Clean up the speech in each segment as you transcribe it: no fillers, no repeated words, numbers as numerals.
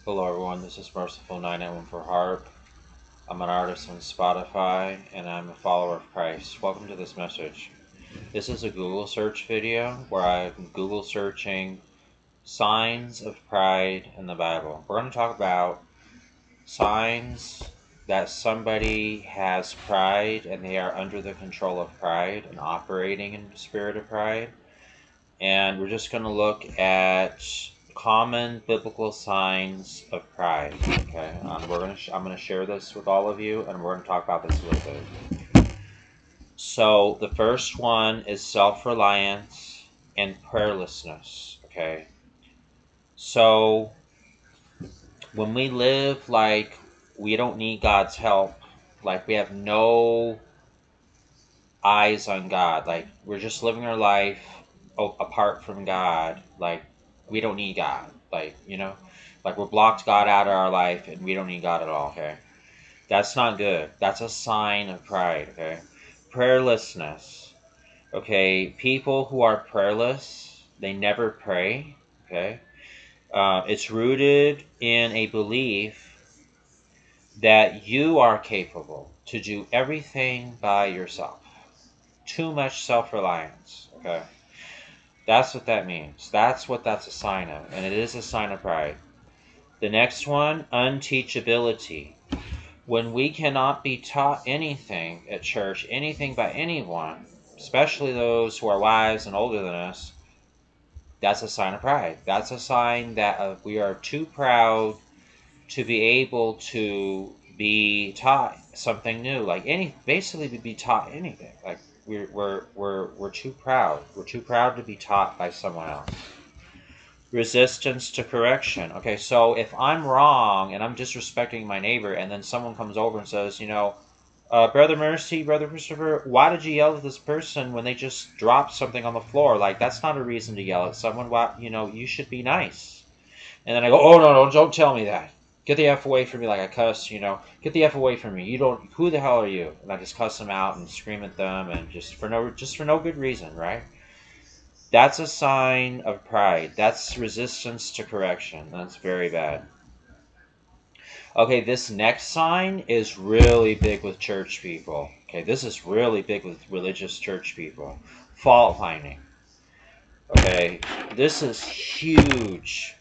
Hello everyone, this is Merciful 991 for Harp. I'm an artist on Spotify and I'm a follower of Christ. Welcome to this message. This is a Google search video where I'm Google searching signs of pride in the Bible. We're going to talk about signs that somebody has pride and they are under the control of pride and operating in the spirit of pride. And we're just going to look at common biblical signs of pride. Okay, I'm going to share this with all of you, and we're going to talk about this a little bit. So the first one is self-reliance and prayerlessness. Okay, so when we live like we don't need God's help, like we have no eyes on God, like we're just living our life apart from God, like we don't need God, like we're blocked God out of our life and we don't need God at all. Okay, that's not good. That's a sign of pride. Okay, prayerlessness. Okay, people who are prayerless, they never pray. Okay, it's rooted in a belief that you are capable to do everything by yourself. Too much self-reliance. Okay, that's what that means. That's what that's a sign of, and it is a sign of pride. The next one, unteachability. When we cannot be taught anything at church, anything by anyone, especially those who are wise and older than us, that's a sign of pride. That's a sign that we are too proud to be able to be taught something new, like basically to be taught anything. Like we're too proud. We're too proud to be taught by someone else. Resistance to correction. Okay, so if I'm wrong and I'm disrespecting my neighbor, and then someone comes over and says, Brother Mercy, Brother Christopher, why did you yell at this person when they just dropped something on the floor? Like, that's not a reason to yell at someone. Why, you should be nice. And then I go, oh, no, don't tell me that. Get the F away from me, like I cuss, get the F away from me. Who the hell are you? And I just cuss them out and scream at them, and just for no good reason, right? That's a sign of pride. That's resistance to correction. That's very bad. Okay, this next sign is really big with church people. Okay, this is really big with religious church people. Fault finding. Okay, this is huge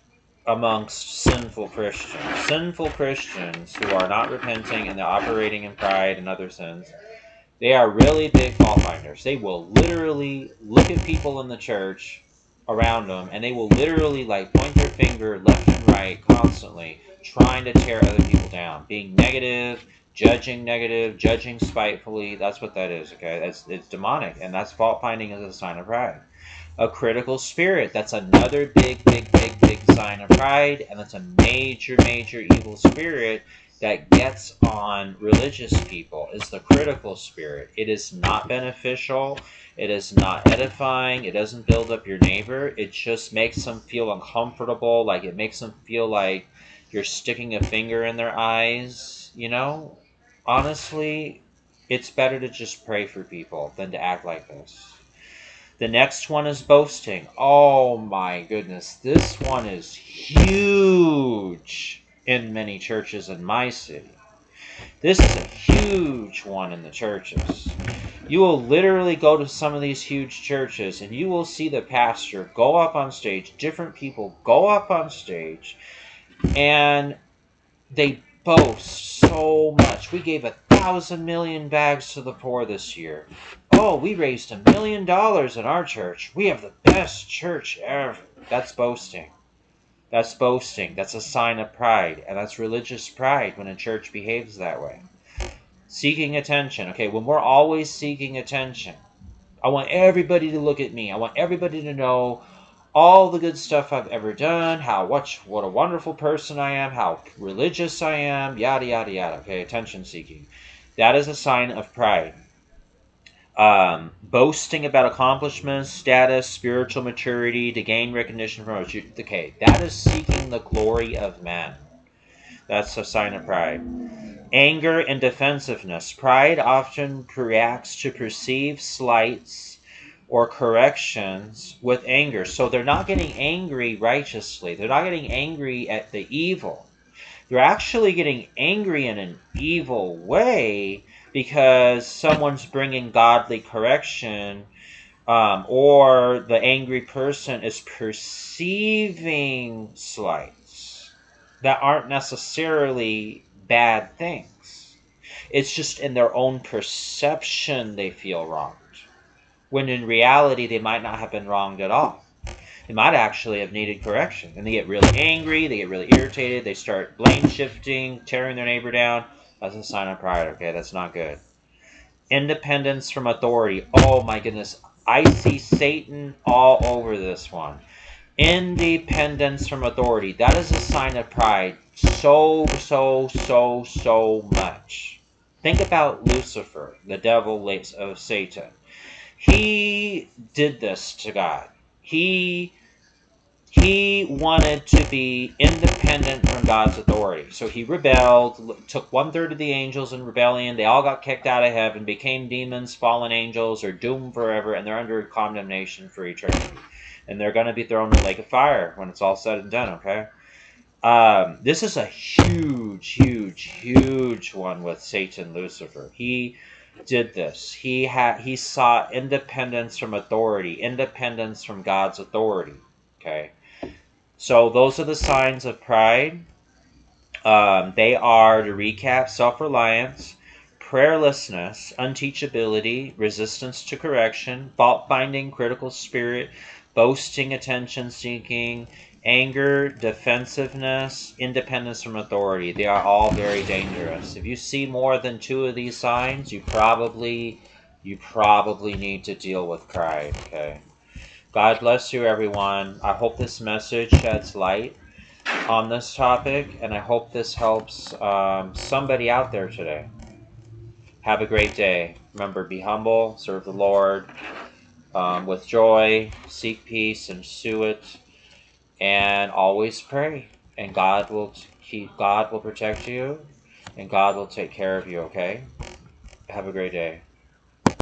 amongst sinful Christians. Sinful Christians who are not repenting and they're operating in pride and other sins. They are really big fault finders. They will literally look at people in the church around them, and they will literally like point their finger left and right constantly, trying to tear other people down, being negative, judging spitefully. That's what that is. Okay, it's demonic, and that's fault finding is a sign of pride. A critical spirit. That's another big sign of pride, and that's a major evil spirit that gets on religious people, is the critical spirit. It is not beneficial. It is not edifying. It doesn't build up your neighbor. It just makes them feel uncomfortable. Like, it makes them feel like you're sticking a finger in their eyes. Honestly, it's better to just pray for people than to act like this. The next one is boasting. Oh my goodness. This one is huge in many churches in my city. This is a huge one in the churches. You will literally go to some of these huge churches and you will see the pastor go up on stage, different people go up on stage, and they boast so much. We gave 1,000 million bags to the poor this year. Oh, we raised $1 million in our church. We have the best church ever. That's boasting. That's boasting. That's a sign of pride. And that's religious pride when a church behaves that way. Seeking attention. Okay, when we're always seeking attention, I want everybody to look at me. I want everybody to know all the good stuff I've ever done, what a wonderful person I am, how religious I am, yada, yada, yada. Okay, attention seeking. That is a sign of pride. Boasting about accomplishments, status, spiritual maturity to gain recognition from others. Okay, that is seeking the glory of men. That's a sign of pride. Anger and defensiveness. Pride often reacts to perceived slights or corrections with anger. So they're not getting angry righteously. They're not getting angry at the evil. You're actually getting angry in an evil way because someone's bringing godly correction, or the angry person is perceiving slights that aren't necessarily bad things. It's just in their own perception they feel wronged, when in reality they might not have been wronged at all. They might actually have needed correction. And they get really angry, they get really irritated, they start blame shifting, tearing their neighbor down. That's a sign of pride, okay? That's not good. Independence from authority. Oh my goodness. I see Satan all over this one. Independence from authority. That is a sign of pride. So much. Think about Lucifer, the devil of Satan. He did this to God. He wanted to be independent from God's authority. So he rebelled, took 1/3 of the angels in rebellion. They all got kicked out of heaven, became demons, fallen angels, are doomed forever, and they're under condemnation for eternity. And they're going to be thrown in the lake of fire when it's all said and done, okay? This is a huge one with Satan, Lucifer. He did this. He sought independence from authority, independence from God's authority, okay? So those are the signs of pride. They are, to recap, self-reliance, prayerlessness, unteachability, resistance to correction, fault-finding, critical spirit, boasting, attention-seeking, anger, defensiveness, independence from authority. They are all very dangerous. If you see more than 2 of these signs, you probably need to deal with pride, okay? God bless you, everyone. I hope this message sheds light on this topic, and I hope this helps somebody out there today. Have a great day. Remember, be humble, serve the Lord with joy, seek peace, and pursue it, and always pray. And God will protect you, and God will take care of you, okay? Have a great day.